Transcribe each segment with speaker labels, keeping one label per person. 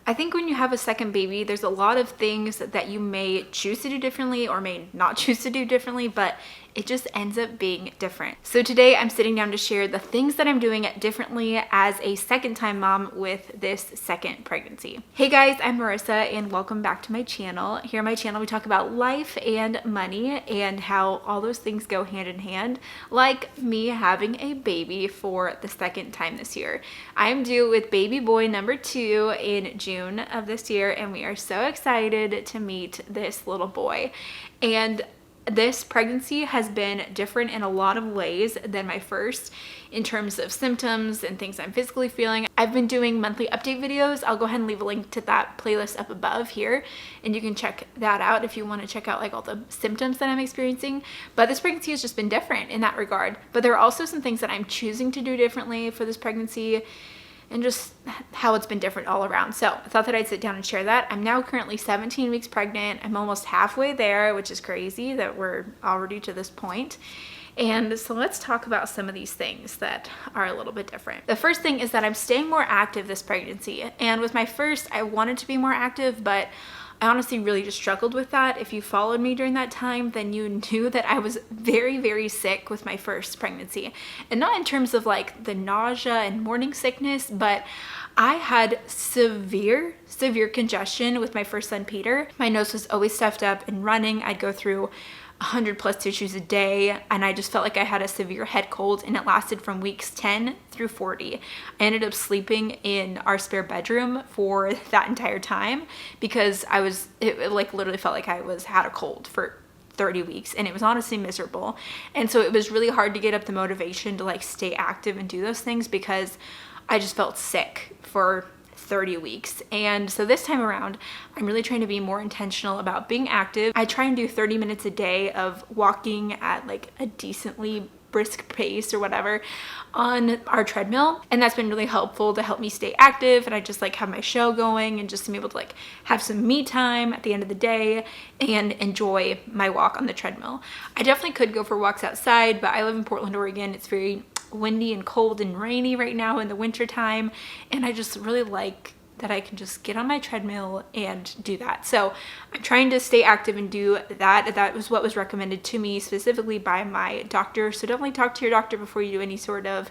Speaker 1: I think when you have a second baby, there's a lot of things that you may choose to do differently or may not choose to do differently, but it just ends up being different. So today I'm sitting down to share the things that I'm doing differently as a second time mom with this second pregnancy. Hey guys, I'm Marissa and welcome back to my channel. Here on my channel we talk about life and money and how all those things go hand in hand, like me having a baby for the second time this year. I'm due with baby boy number 2 in June of this year and we are so excited to meet this little boy. And this pregnancy has been different in a lot of ways than my first in terms of symptoms and things I'm physically feeling. I've been doing monthly update videos. I'll go ahead and leave a link to that playlist up above here and you can check that out if you want to check out like all the symptoms that I'm experiencing. But this pregnancy has just been different in that regard. But there are also some things that I'm choosing to do differently for this pregnancy and just how it's been different all around. So I thought that I'd sit down and share that. I'm now currently 17 weeks pregnant. I'm almost halfway there, which is crazy that we're already to this point. And so let's talk about some of these things that are a little bit different. The first thing is that I'm staying more active this pregnancy. And with my first, I wanted to be more active, but I honestly really just struggled with that. If you followed me during that time, then you knew that I was very, very sick with my first pregnancy. And not in terms of like the nausea and morning sickness, but I had severe congestion with my first son, Peter. My nose was always stuffed up and running. I'd go through 100 plus tissues a day and I just felt like I had a severe head cold and it lasted from weeks 10 through 40. I ended up sleeping in our spare bedroom for that entire time because it like literally felt like I had a cold for 30 weeks and it was honestly miserable. And so it was really hard to get up the motivation to like stay active and do those things because I just felt sick for 30 weeks. And so this time around, I'm really trying to be more intentional about being active. I try and do 30 minutes a day of walking at like a decently brisk pace or whatever on our treadmill. And that's been really helpful to help me stay active. And I just like have my show going and just to be able to like have some me time at the end of the day and enjoy my walk on the treadmill. I definitely could go for walks outside, but I live in Portland, Oregon. It's very windy and cold and rainy right now in the winter time, and I just really like that I can just get on my treadmill and do that. So I'm trying to stay active and do that. That was what was recommended to me specifically by my doctor. So definitely talk to your doctor before you do any sort of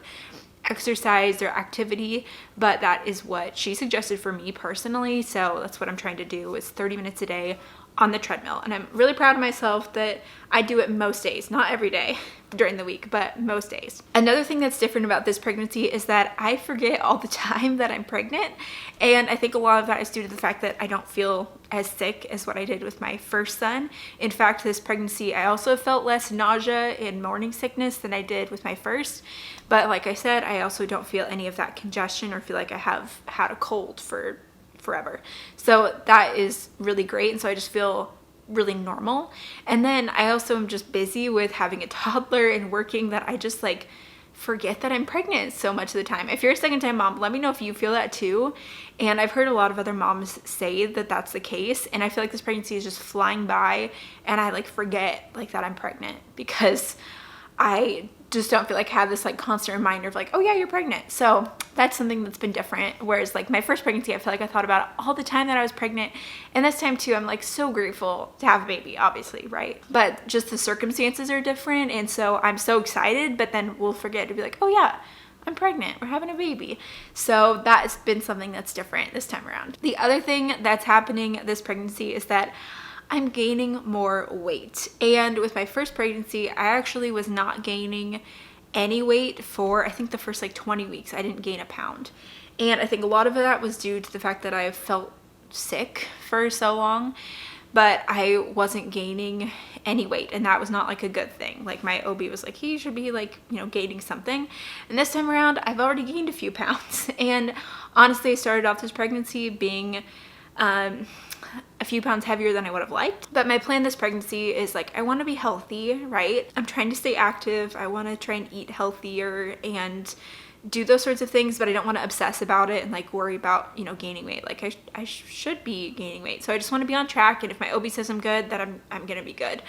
Speaker 1: exercise or activity, but that is what she suggested for me personally. So that's what I'm trying to do is 30 minutes a day on the treadmill. And I'm really proud of myself that I do it most days, not every day during the week, but most days. Another thing that's different about this pregnancy is that I forget all the time that I'm pregnant. And I think a lot of that is due to the fact that I don't feel as sick as what I did with my first son. In fact, this pregnancy, I also felt less nausea and morning sickness than I did with my first. But like I said, I also don't feel any of that congestion or feel like I have had a cold for forever. So that is really great. And so I just feel really normal. And then I also am just busy with having a toddler and working that I just like forget that I'm pregnant so much of the time. If you're a second time mom, let me know if you feel that too. And I've heard a lot of other moms say that that's the case. And I feel like this pregnancy is just flying by and I like forget like that I'm pregnant because I just don't feel like I have this like constant reminder of like, oh yeah, you're pregnant. So that's something that's been different. Whereas like my first pregnancy, I feel like I thought about it all the time that I was pregnant. And this time too, I'm like so grateful to have a baby, obviously, right? But just the circumstances are different. And so I'm so excited, but then we'll forget to be like, oh yeah, I'm pregnant, we're having a baby. So that has been something that's different this time around. The other thing that's happening this pregnancy is that I'm gaining more weight. And with my first pregnancy, I actually was not gaining any weight for, I think the first like 20 weeks, I didn't gain a pound. And I think a lot of that was due to the fact that I felt sick for so long, but I wasn't gaining any weight. And that was not like a good thing. Like my OB was like, he should be like, you know, gaining something. And this time around, I've already gained a few pounds. And honestly, I started off this pregnancy being, a few pounds heavier than I would have liked. But my plan this pregnancy is like, I want to be healthy, right? I'm trying to stay active. I want to try and eat healthier and do those sorts of things, but I don't want to obsess about it and like worry about, you know, gaining weight. Like I should be gaining weight. So I just want to be on track. And if my OB says I'm good, then I'm going to be good.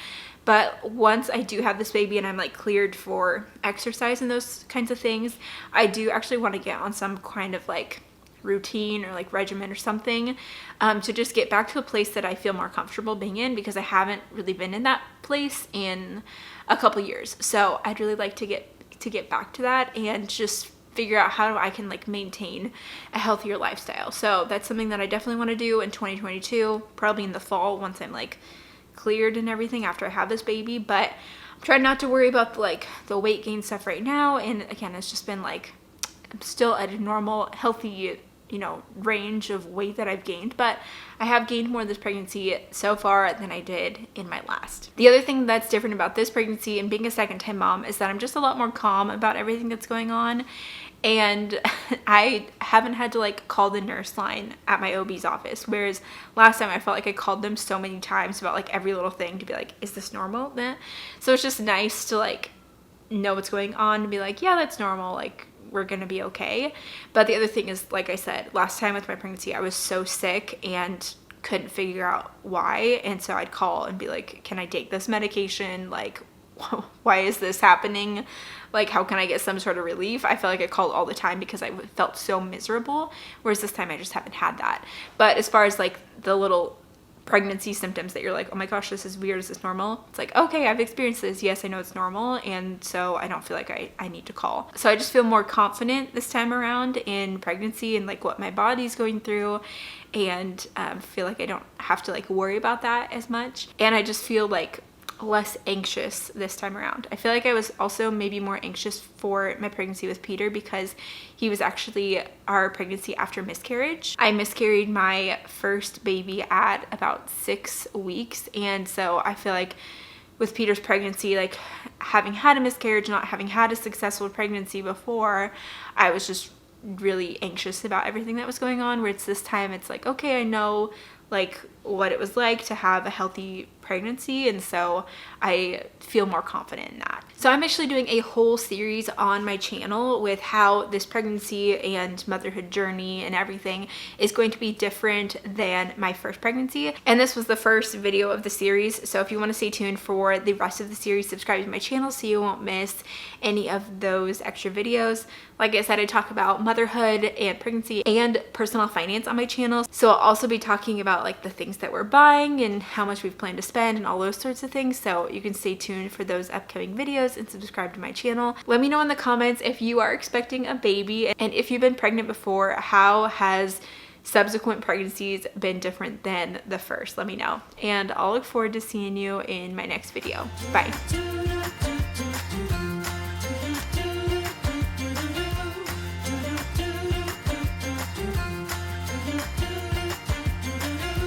Speaker 1: But once I do have this baby and I'm like cleared for exercise and those kinds of things, I do actually want to get on some kind of like routine or like regimen or something, to just get back to a place that I feel more comfortable being in, because I haven't really been in that place in a couple years. So I'd really like to get back to that and just figure out how I can like maintain a healthier lifestyle. So that's something that I definitely want to do in 2022, probably in the fall once I'm like cleared and everything after I have this baby. But I'm trying not to worry about like the weight gain stuff right now. And again, it's just been like, I'm still at a normal, healthy, range of weight that I've gained, but I have gained more this pregnancy so far than I did in my last. The other thing that's different about this pregnancy and being a second-time mom is that I'm just a lot more calm about everything that's going on. And I haven't had to like call the nurse line at my OB's office. Whereas last time I felt like I called them so many times about like every little thing to be like, is this normal? So it's just nice to like know what's going on and be like, yeah, that's normal. Like, we're gonna be okay. But the other thing is, like I said, last time with my pregnancy, I was so sick and couldn't figure out why. And so I'd call and be like, can I take this medication? Like, why is this happening? Like, how can I get some sort of relief? I feel like I called all the time because I felt so miserable. Whereas this time I just haven't had that. But as far as like the little pregnancy symptoms that you're like, oh my gosh, this is weird, is this normal? It's like, okay, I've experienced this. Yes, I know it's normal. And so I don't feel like I need to call. So I just feel more confident this time around in pregnancy and like what my body's going through. And feel like I don't have to like worry about that as much. And I just feel like less anxious this time around. I feel like I was also maybe more anxious for my pregnancy with Peter because he was actually our pregnancy after miscarriage. I miscarried my first baby at about 6 weeks. And so I feel like with Peter's pregnancy, like having had a miscarriage, not having had a successful pregnancy before, I was just really anxious about everything that was going on. Where it's this time, it's like, okay, I know like what it was like to have a healthy pregnancy, and so I feel more confident in that. So I'm actually doing a whole series on my channel with how this pregnancy and motherhood journey and everything is going to be different than my first pregnancy. And this was the first video of the series. So if you want to stay tuned for the rest of the series, subscribe to my channel so you won't miss any of those extra videos. Like I said, I talk about motherhood and pregnancy and personal finance on my channel. So I'll also be talking about like the things that we're buying and how much we've planned to spend and all those sorts of things. So you can stay tuned for those upcoming videos and subscribe to my channel. Let me know in the comments if you are expecting a baby, and if you've been pregnant before, how has subsequent pregnancies been different than the first? Let me know, and I'll look forward to seeing you in my next video. Bye.